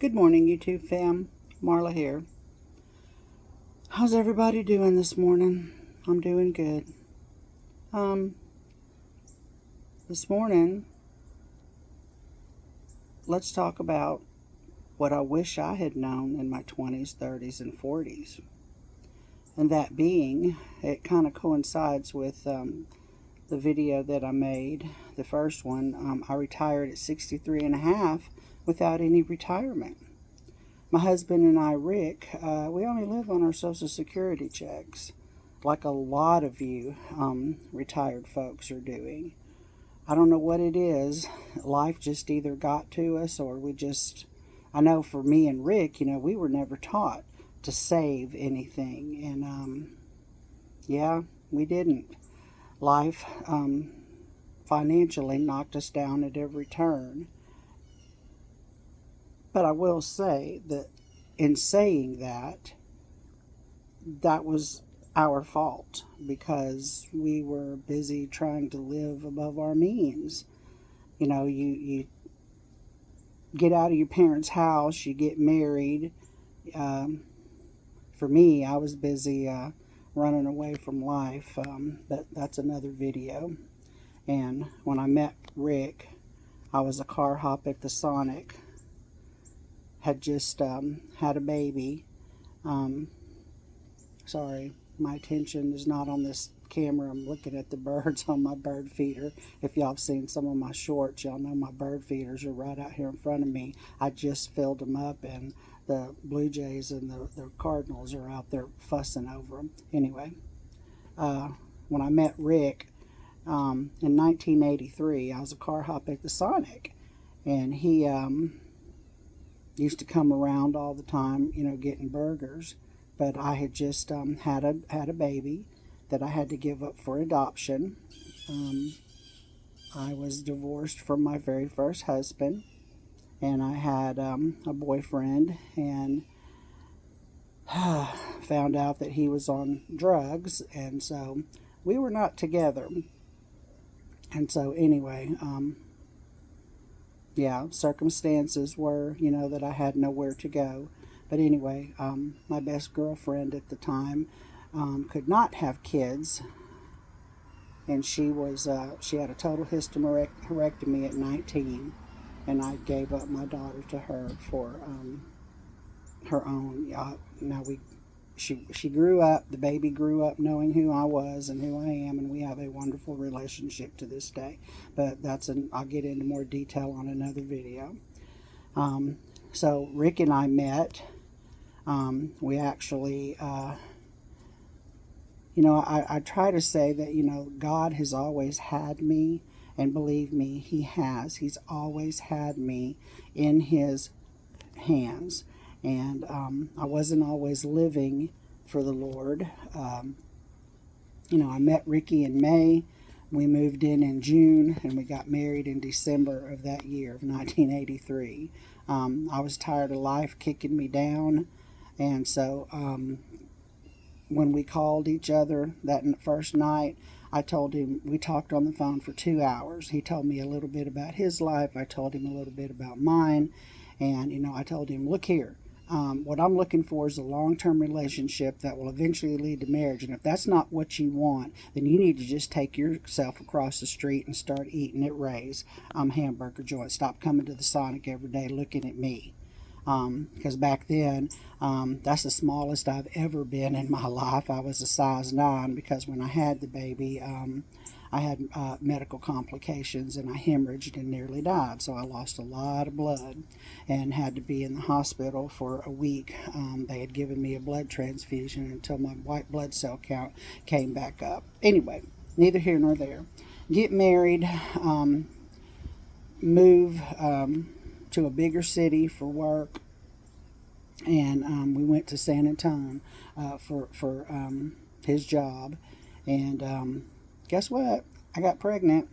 Good morning, YouTube fam. Marla here. How's everybody doing this morning? I'm doing good. Um, this morning, let's talk about what I wish I had known in my 20s, 30s, and 40s. And that being, it kind of coincides with the video that I made, the first one. I retired at 63 and a half without any retirement. My husband and I, Rick, we only live on our Social Security checks, like a lot of you retired folks are doing. I don't know what it is. Life just either got to us or I know for me and Rick, we were never taught to save anything. And yeah, we didn't. Life financially knocked us down at every turn. But I will say that in saying that, that was our fault because we were busy trying to live above our means. You get out of your parents' house, you get married. Um, for me, I was busy running away from life, but that's another video. And when I met Rick, I was a car hop at the Sonic, had just had a baby. Um, Sorry, my attention is not on this camera. I'm looking at the birds on my bird feeder. If y'all have seen some of my shorts, y'all know my bird feeders are right out here in front of me. I just filled them up, and the Blue Jays and the Cardinals are out there fussing over them. Anyway, when I met Rick in 1983, I was a car hop at the Sonic, and he used to come around all the time, getting burgers. But I had just had a baby that I had to give up for adoption. Um, I was divorced from my very first husband, and I had a boyfriend, and found out that he was on drugs, and so we were not together. And so anyway, yeah, circumstances were, that I had nowhere to go. But anyway, my best girlfriend at the time could not have kids, and she had a total hysterectomy at 19, and I gave up my daughter to her for her own. Now she grew up. The baby grew up knowing who I was and who I am, and we have a wonderful relationship to this day. But I'll get into more detail on another video. So Rick and I met. We actually, I try to say that, God has always had me, and believe me, He has. He's always had me in His hands. And I wasn't always living for the Lord. I met Ricky in May. We moved in June, and we got married in December of that year of 1983. I was tired of life kicking me down. And so when we called each other that first night, I told him, we talked on the phone for 2 hours. He told me a little bit about his life. I told him a little bit about mine. And, I told him, look here, what I'm looking for is a long-term relationship that will eventually lead to marriage. And if that's not what you want, then you need to just take yourself across the street and start eating at Ray's hamburger joint. Stop coming to the Sonic every day looking at me. Because back then, that's the smallest I've ever been in my life. I was a size 9 because when I had the baby, I had medical complications, and I hemorrhaged and nearly died. So I lost a lot of blood and had to be in the hospital for a week. They had given me a blood transfusion until my white blood cell count came back up. Anyway, neither here nor there. Get married, move to a bigger city for work, and we went to San Antonio for his job. And guess what? I got pregnant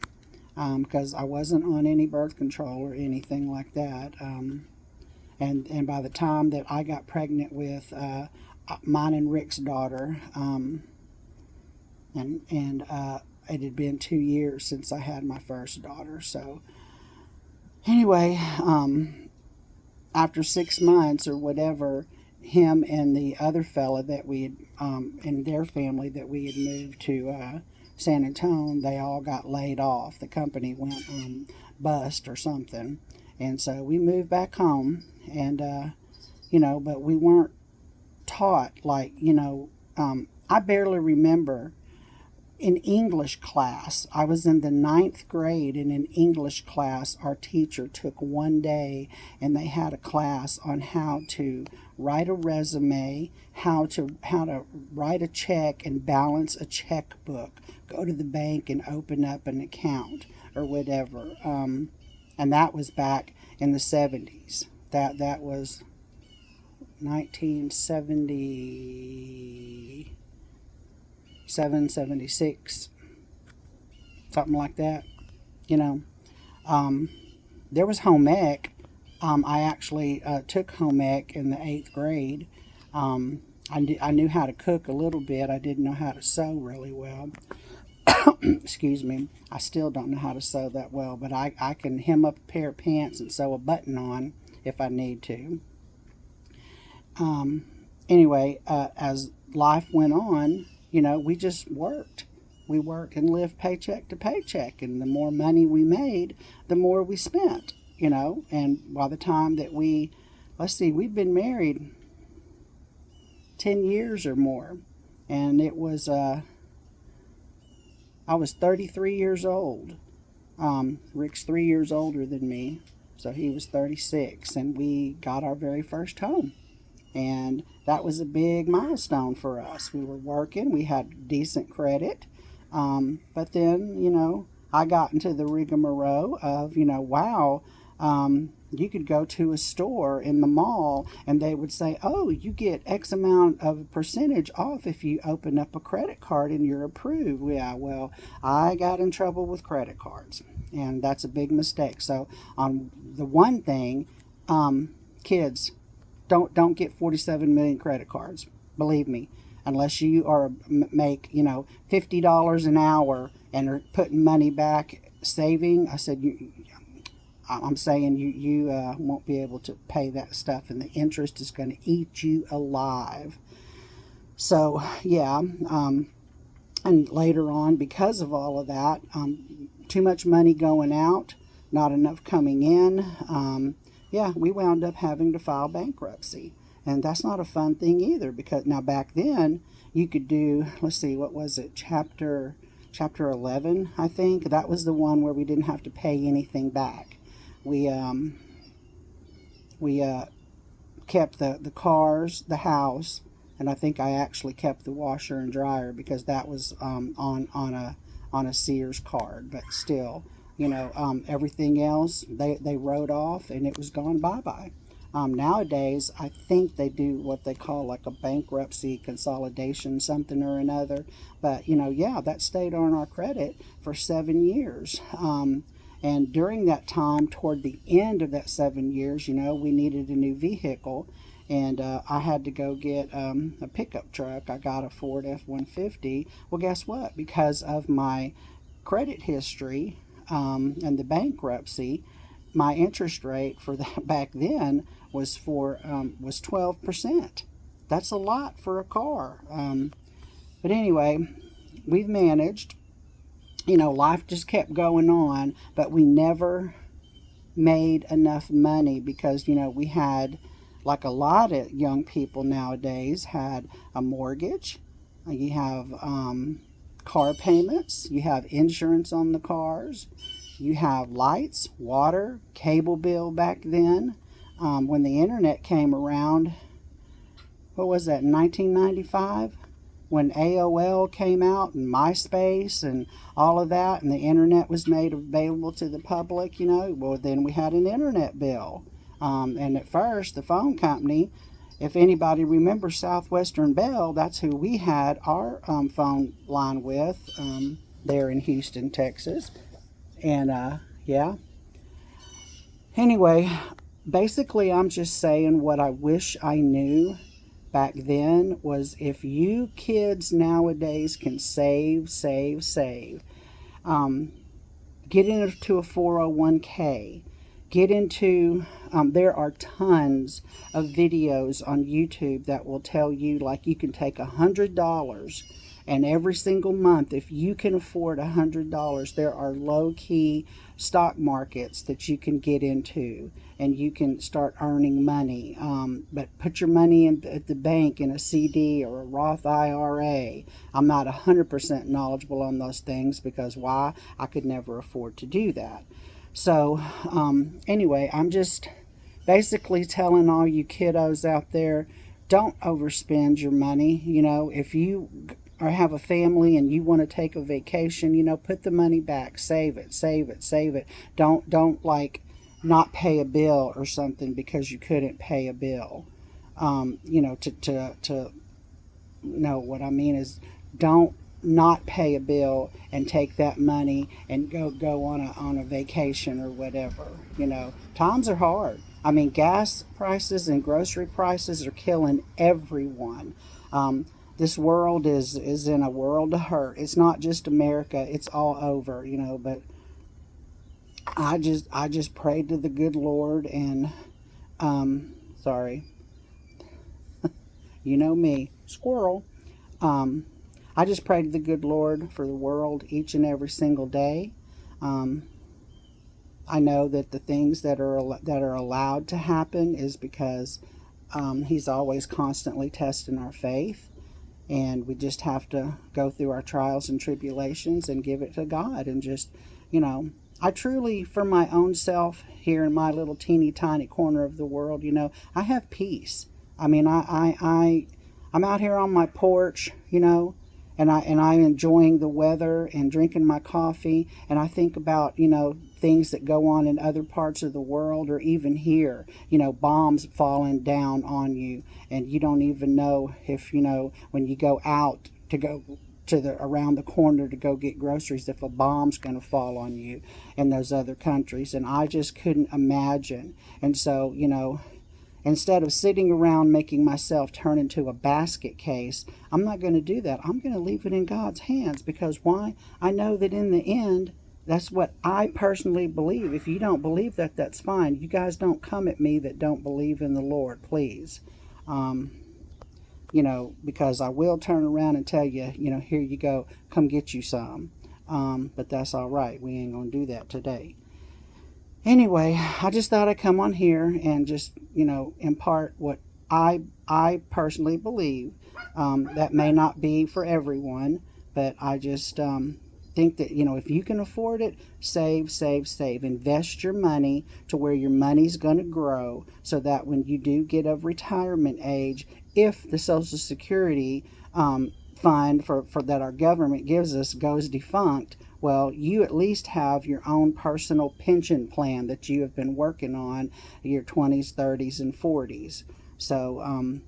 because I wasn't on any birth control or anything like that. And by the time that I got pregnant with mine and Rick's daughter, and it had been 2 years since I had my first daughter. So anyway, after 6 months or whatever, him and the other fella that we had, and their family that we had moved to San Antonio, they all got laid off. The company went bust or something. And so we moved back home, and, but we weren't taught, like, I barely remember in English class. I was in the 9th grade, and in English class, our teacher took one day and they had a class on how to write a resume, how to write a check and balance a checkbook, go to the bank and open up an account or whatever. And that was back in the 70s. That was 1970. 776, something like that. you know there was home ec. I actually took home ec in the 8th grade. I knew how to cook a little bit. I didn't know how to sew really well. Excuse me. I still don't know how to sew that well, but I can hem up a pair of pants and sew a button on if I need to. Anyway, as life went on, we just worked. We worked and lived paycheck to paycheck, and the more money we made, the more we spent, and by the time that we've been married 10 years or more, and it was, I was 33 years old. Rick's 3 years older than me, so he was 36, and we got our very first home. And that was a big milestone for us. We were working, we had decent credit, but then, I got into the rigmarole of, wow, you could go to a store in the mall and they would say, oh, you get X amount of percentage off if you open up a credit card and you're approved. Yeah, well, I got in trouble with credit cards, and that's a big mistake. So on the one thing, kids, don't get 47 million credit cards. Believe me, unless you are make $50 an hour and are putting money back, saving. I'm saying you won't be able to pay that stuff, and the interest is going to eat you alive. So yeah, and later on, because of all of that, too much money going out, not enough coming in. We wound up having to file bankruptcy. And that's not a fun thing either, because now back then you could do, let's see, what was it, chapter 11, I think. That was the one where we didn't have to pay anything back. We kept the cars, the house, and I think I actually kept the washer and dryer because that was on a Sears card. But still, everything else they wrote off, and it was gone bye-bye. Nowadays, I think they do what they call like a bankruptcy consolidation, something or another. But, that stayed on our credit for 7 years. And during that time, toward the end of that 7 years, we needed a new vehicle. And I had to go get a pickup truck. I got a Ford F-150. Well, guess what? Because of my credit history, and the bankruptcy, my interest rate for that back then was 12%. That's a lot for a car. But anyway, we've managed. Life just kept going on, but we never made enough money because we had, like a lot of young people nowadays, had a mortgage. You have car payments, you have insurance on the cars, you have lights, water, cable bill back then. When the internet came around, what was that, 1995? When AOL came out and MySpace and all of that, and the internet was made available to the public, well, then we had an internet bill. And at first, the phone company, if anybody remembers Southwestern Bell, that's who we had our phone line with there in Houston, Texas. And anyway, basically I'm just saying what I wish I knew back then was, if you kids nowadays can save, get into a 401k. get into, there are tons of videos on YouTube that will tell you, like, you can take $100 and every single month, if you can afford $100, there are low-key stock markets that you can get into, and you can start earning money. But put your money in at the bank in a CD or a Roth IRA. I'm not 100% knowledgeable on those things because why? I could never afford to do that. So anyway, I'm just basically telling all you kiddos out there, don't overspend your money. You know, if you or have a family and you want to take a vacation, you know, put the money back, save it, save it, save it. Don't like not pay a bill or something because you couldn't pay a bill. You know, to no, what I mean is, don't not pay a bill and take that money and go on a vacation or whatever. You know, times are hard. I mean, gas prices and grocery prices are killing everyone. This world is in a world of hurt. It's not just America, it's all over, you know. But I just prayed to the good Lord, and sorry, you know me, squirrel. I just pray to the good Lord for the world each and every single day. I know that the things that are allowed to happen is because He's always constantly testing our faith, and we just have to go through our trials and tribulations and give it to God, and just, you know, I truly, for my own self, here in my little teeny tiny corner of the world, you know, I have peace. I mean, I'm out here on my porch, you know, and I'm enjoying the weather and drinking my coffee, and I think about, you know, things that go on in other parts of the world, or even here, you know, bombs falling down on you, and you don't even know if, you know, when you go out to go to the around the corner to go get groceries, if a bomb's going to fall on you in those other countries. And I just couldn't imagine. And so, you know, instead of sitting around making myself turn into a basket case, I'm not going to do that. I'm going to leave it in God's hands, because why? I know that in the end, that's what I personally believe. If you don't believe that, that's fine. You guys don't come at me that don't believe in the Lord, please. You know, because I will turn around and tell you, you know, here you go, come get you some. But that's all right. We ain't going to do that today. Anyway, I just thought I'd come on here and just, you know, impart what I personally believe. That may not be for everyone, but I just think that, you know, if you can afford it, save, save, save. Invest your money to where your money's going to grow, so that when you do get of retirement age, if the Social Security fund for that our government gives us goes defunct, well, you at least have your own personal pension plan that you have been working on your 20s, 30s, and 40s. So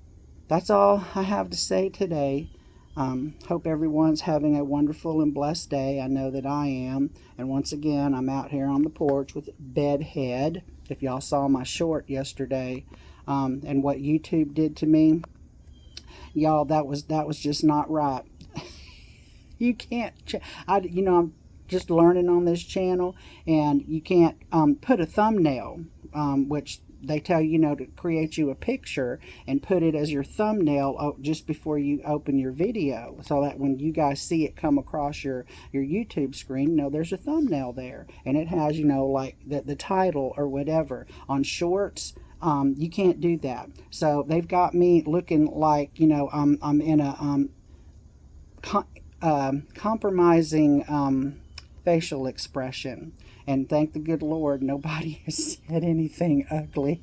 that's all I have to say today. Hope everyone's having a wonderful and blessed day. I know that I am. And once again, I'm out here on the porch with bedhead. If y'all saw my short yesterday, and what YouTube did to me, y'all, that was just not right. You can't, you know, I'm just learning on this channel, and you can't put a thumbnail, which they tell you, you know, to create you a picture and put it as your thumbnail just before you open your video, so that when you guys see it come across your YouTube screen, you know, there's a thumbnail there, and it has, you know, like the title or whatever. On shorts, you can't do that. So they've got me looking like, you know, I'm in a compromising facial expression. And thank the good Lord, nobody has said anything ugly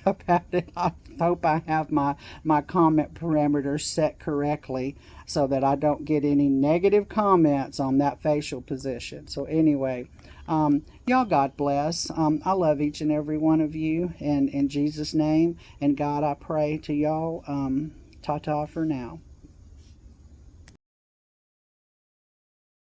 about it. I hope I have my comment parameters set correctly, so that I don't get any negative comments on that facial position. So anyway, y'all, God bless. I love each and every one of you, and in Jesus' name. And God, I pray to y'all, ta-ta for now.